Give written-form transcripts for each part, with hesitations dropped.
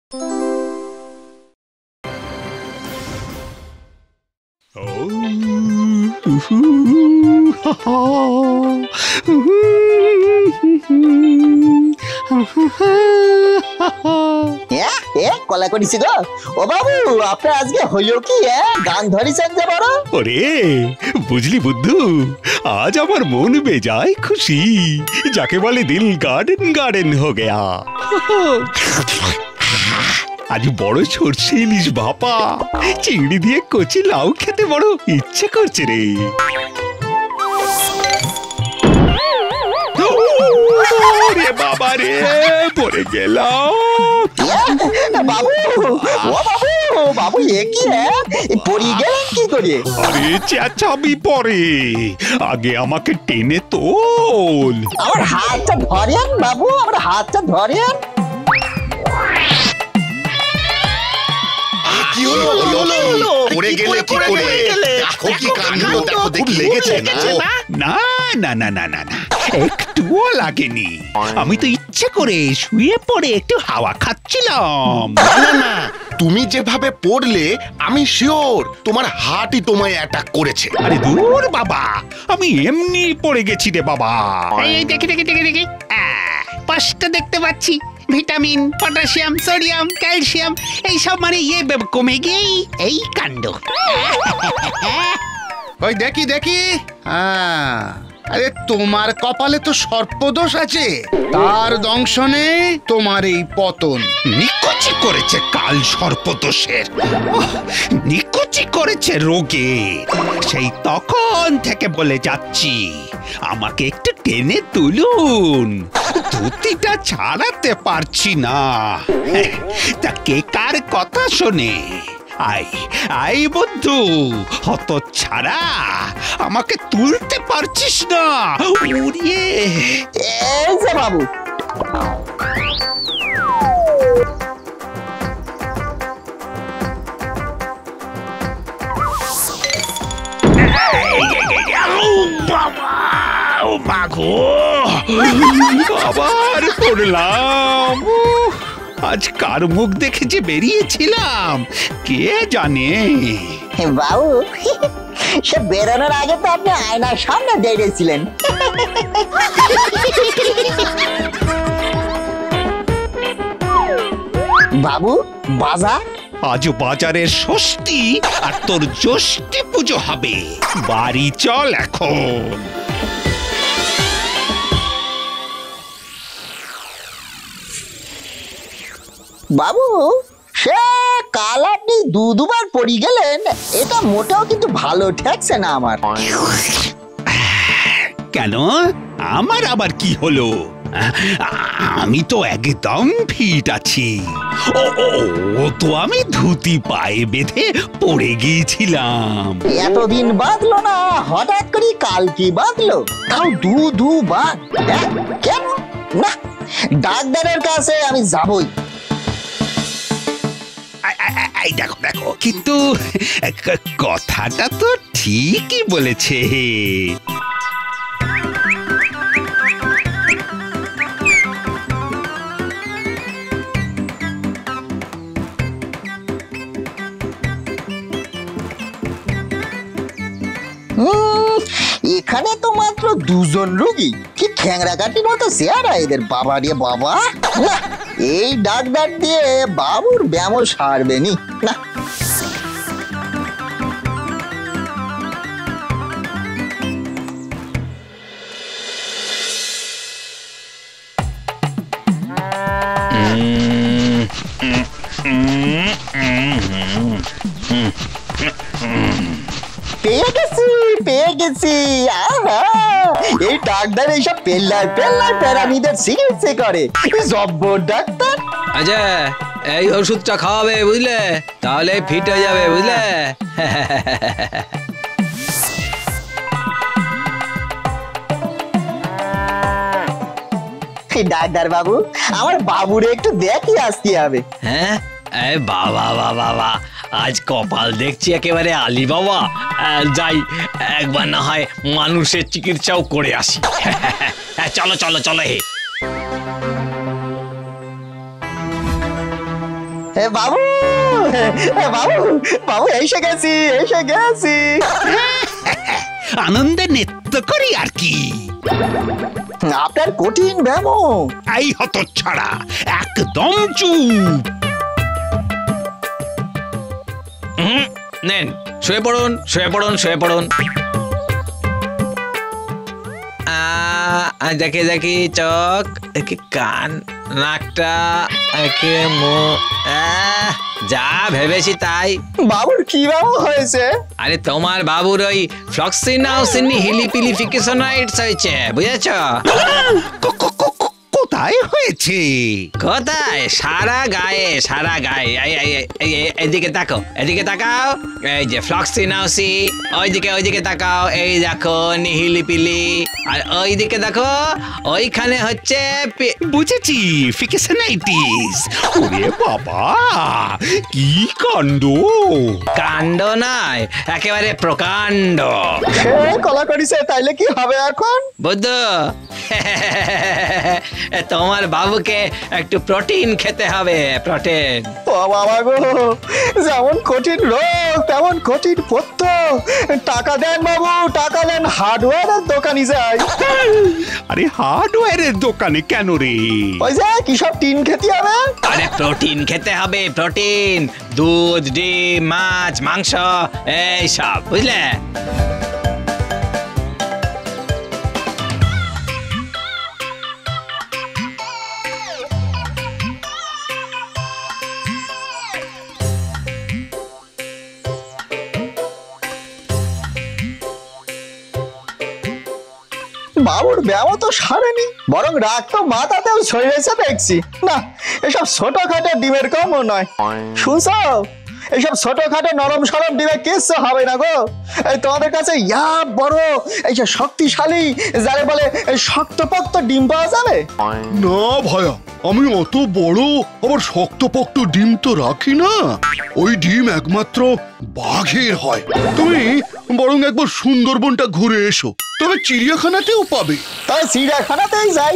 কলা করিছি গো। ও বাবু, আপনার আজকে হইল কি? গান ধরিছেন যে বড়। ওরে বুঝলি বুদ্ধু, আজ আমার মন বেজায় খুশি, যাকে বলে দিল গার্ডেন গার্ডেন হো গয়া। আজ বড় সরষে ইলিশ ভাপা, চিংড়ি দিয়ে কচি লাউ খেতে বড় ইচ্ছে করছে রে। বাবা রে, পড়ে গেলাম। বাবু, ও বাবু, বাবু এ কি পড়ে গেলেন কি করে? আরে চেঁচাবি পরে, আগে আমাকে টেনে তোল। আমার হাতটা ধরেন বাবু, আমার হাতটা ধরেন। কি হলো? পড়ে গেলে কি করে? দেখো কি কাণ্ডটা, দেখো দেখি লেগেছে না? না না না না না না, একটুও লাগেনি। আমি তো ইচ্ছে করে শুয়ে পড়ে একটু হাওয়া খাচ্ছিলাম। না না, তুমি যেভাবে পড়লে আমি শিওর তোমার হার্টই তোমায় অ্যাটাক করেছে। আরে দূর বাবা, আমি এমনি পড়ে গেছি রে বাবা। এই দেখি দেখি দেখি দেখি, স্পষ্ট দেখতে পাচ্ছি ভিটামিন, পটাশিয়াম, সোডিয়াম, ক্যালসিয়াম এইসব মানে ইয়ে কমে গিয়েই এই কাণ্ড। ওই দেখি দেখি, আরে তোমার কপালে তো সর্পদোষ আছে, তার দংশনে তোমার এই পতন। নিকুচি করেছে কাল সর্পদোষের, নিকুচি করেছে রোগে। সেই তখন থেকে বলে যাচ্ছি, আমাকে একটু টেনে তুলুন, ধুতিটা ছাড়াতে পারছি না। তা কে কার কথা শোনে? আই আই বন্ধু, হত ছাড়া আমাকে তুলতে পারছিস না? উড়িয়ে এই যে বাবু, আবার পড়লাম। আজ কার মুখ দেখে যে বেরিয়েছিলাম কে জানে। বাবু সে বেরোনোর আগে তো আপনি আয়নার সামনে দাঁড়িয়েছিলেন। বাবু বাজার, আজ বাজারের ষষ্ঠী আর তোর ষষ্ঠী পুজো হবে। বাড়ি চল এখন। বাবু সে কাল আপনি দুবার পড়ে গেলেন, এটা মোটেও কিন্তু ভালো ঠেকছে না আমার। কেন, আমার আবার কি হলো? আমি তো একদম ফিট আছি। ও তো আমি ধুতি পায়ে বেঁধে পড়ে গিয়েছিলাম। এতদিন বাঁধলো না, হঠাৎ করে কাল কি বাঁধলো? তাও দুবার। কেন না, ডাক্তারের কাছে আমি যাবই। দেখো দেখো, কিন্তু কথাটা তো ঠিকই বলেছে। এখানে তো মাত্র দুজন রোগী, কি খ্যাংরা কাটির মতো চেহারা এদের। বাবা রে বাবা, না এই ডাক্তার দিয়ে বাবুর ব্যায়াম সারবেনি না। পেয়ে গেছি। এই ডাক্তার এইসব পেল্লায় প্যারামিদের চিকিৎসা করে, জব্বর ডাক্তার। আচ্ছা, এই ওষুধটা খাওয়াবে বুঝলে, তাহলে ফিট হয়ে যাবে বুঝলে। ডাক্তার বাবু, আমার বাবুরে একটু দেখি আসতে হবে। হ্যাঁ, বাবা বাবা বাবা, আজ কপাল দেখছি একেবারে আলি বাবা। যাই একবার না হয় মানুষের চিকিৎসাও করে আসি। চলো চলো চলো হে। বাবু, বাবু, বাবু, এসে গেছি, এসে গেছি। আনন্দে নৃত্য করি আর কি। আপনার কঠিন ব্যামো। এই হতচ্ছাড়া, একদম চুপ। নেন, শুয়ে পড়ুন, শুয়ে পড়ুন, শুয়ে পড়ুন। দেখি দেখি, চোখ দেখি, কান, নাকটা, একে মুখ, যা ভেবেছি তাই। বাবুর কি বাবু হয়েছে? আরে তোমার বাবুর ওই ফ্লক্সিনাউসিনি হিলিপিলিফিকেশনাইটস হয়েছে, বুঝেছ? কোথায় হয়েছে? কোথায়? সারা গায়ে, সারা গায়ে। এদিকে তাকাও, এদিকে তাকাও, এই যে ফ্লক্সিনাউসি, ওইদিকে তাকাও, এই দেখো নিহিলিপিলি, আর ওইদিকে দেখো, ওইখানে হচ্ছে বুঝেছি, ফিকেশনাইটিস। ওরে বাবা, কি কাণ্ড! কাণ্ড নয়, একেবারে প্রকাণ্ড। সে কলা করিছে, তাইলে কি হবে এখন? বুদ্ধ, তোমার বাবুকে একটু প্রোটিন খেতে হবে, প্রোটিন। ও বাবা গো, যেমন কঠিন রোগ তেমন কঠিন পথ্য। টাকা দেন বাবু, টাকা দেন, হার্ডওয়্যারের দোকানে যাই। আরে হার্ডওয়্যারের দোকানে কেন রে? ওই যে কি সব টিন খেতে হবে। আরে প্রোটিন খেতে হবে, প্রোটিন, দুধ, ডিম, মাছ, মাংস, এই সব, বুঝলে? বাবুর ব্যায়াম তো সারেনি, বরং রাগ তো মাথাতেও ছড়িয়েছে দেখছি। না, এসব ছোটখাটো ডিমের কমও নয়। শুনছ, এইসব ছোটখাটো নরম সরম ডিমে কিচ্ছু হবে না গো। এই তোমাদের কাছে ইয়া বড় এইসব শক্তিশালী, যারে বলে শক্তপোক্ত ডিম পাওয়া যাবে? না ভায়া, আমি অত বড় আবার শক্তপোক্ত ডিম তো রাখি না। ওই ডিম একমাত্র বাঘের হয়। তুমি বরং একবার সুন্দরবনটা ঘুরে এসো, তবে চিড়িয়াখানাতেও পাবে। তাই চিড়িয়াখানাতেই যাই।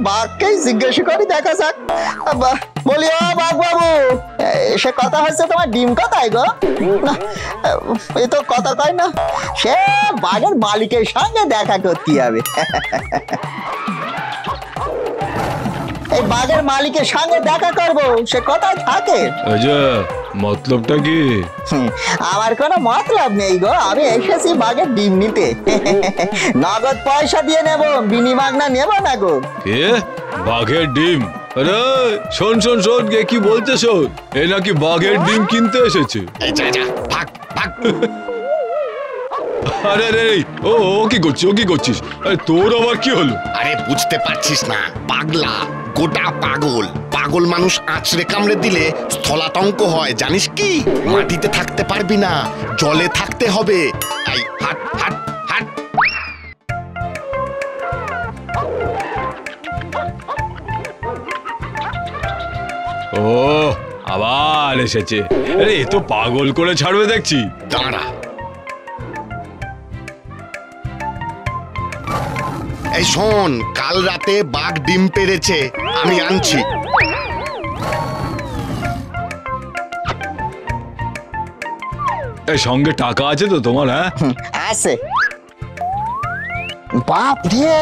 বাঘকেই জিজ্ঞেস করি, দেখা যাক। বলি, ও বাঘ বাবু, সে কথা হচ্ছে তোমার ডিম কোথায় গো? না, এ তো কথা কয় না। সে বাঘের মালিকের সঙ্গে দেখা করতে হবে। এই বাঘের মালিকের সঙ্গে দেখা করবো, সে কোথায় থাকে? মতলবটা কি? আমার কোনো মতলব নেই গো, আমি এসেছি বাঘের ডিম নিতে। নগদ পয়সা দিয়ে নেব, বিনিমাগনা নেব না গো। কে? বাঘের ডিম? আরে শোন শোন শোন, কে কি বলছে শোন, এ নাকি বাঘের ডিম কিনতে এসেছে। আরে রে, ও কি করছিস, ও কি করছিস? আরে তোর আবার কি হলো? আরে বুঝতে পারছিস না, পাগলা, গোটা পাগল। পাগল মানুষ আছড়ে কামড়ে দিলে স্থলাতঙ্ক হয়, জানিস কি? মাটিতে থাকতে পারবি না, জলে থাকতে হবে। এই হাট হাট হাট। ও আবার এসেছে। আরে এ তো পাগল করে ছাড়বে দেখছি। দাঁড়া, এই শোন, কাল রাতে বাঘ ডিম পেড়েছে, আমি আনছি। এই সঙ্গে টাকা আছে তো তোমার? হ্যাঁ আছে। বাপ রে,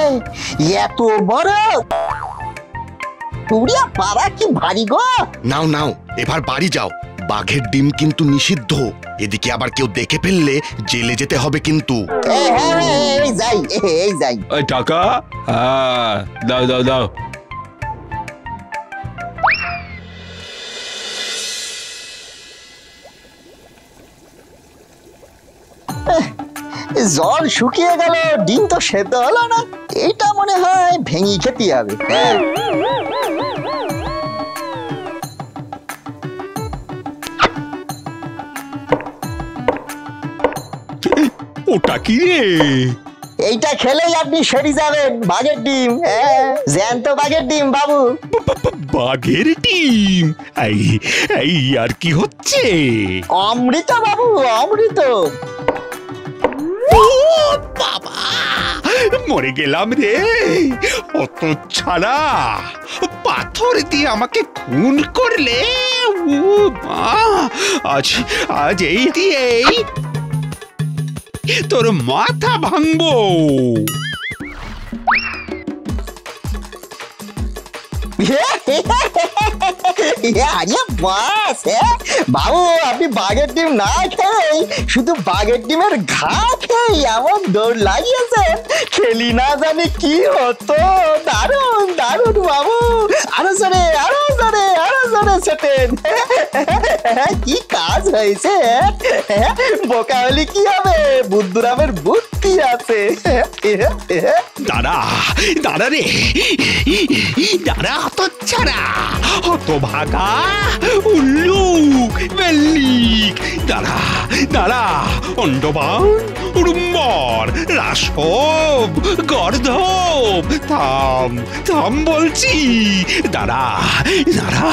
এত বড় টুরিয়া পাড়া, কি ভারী গো। নাও নাও, এবার বাড়ি যাও। বাঘের ডিম কিন্তু নিষিদ্ধ, এদিকে আবার কেউ দেখে ফেললে জেলে যেতে হবে কিন্তু। এই যাই, এই যাই। এই টাকা, হ্যাঁ দাও দাও দাও। জল শুকিয়ে গেল, ডিম তো সেদ্ধ হলো না। এটা মনে হয় ভেঙে খেতে হবে। হ্যাঁ, ওটা কি রে? এইটা খেলেই আপনি সেরে যাবেন। বাঘের ডিম, হ্যাঁ, জ্যান্ত বাঘের ডিম বাবু। বাঘের ডিম? এই এই আর কি হচ্ছে? অমৃত বাবু, অমৃত। ও বাবা, মরে গেলাম রে। অত ছাড়া পাথর দিয়ে আমাকে খুন করলে। ও মা, আজ আজ এই দিয়েই তোর মাথা ভাঙবো। আরে বাস, হ্যাঁ বাবু, আপনি বাঘের ডিম না খেয়ে শুধু বাঘের ডিমের ঘা খেয়ে এমন দৌড় লাগিয়েছেন, খেলি না জানি কি হতো। দারুণ দারুণ বাবু, আরো জোরে আরো জোরে আরো জোরে ছোটেন। কি কাজ হয়েছে। বোকা হলে কি হবে, বুদ্ধুরামের বুদ্ধি আছে। দাঁড়া দাঁড়া রে, দাঁড়া হতচ্ছাড়া, হতভাগা, উল্লুক, বেল্লিক। দাঁড়া দাঁড়া, অন্ডবান, উড়ুম্বর, রাসব, গর্ধব, থাম থাম বলছি। দাঁড়া দাঁড়া।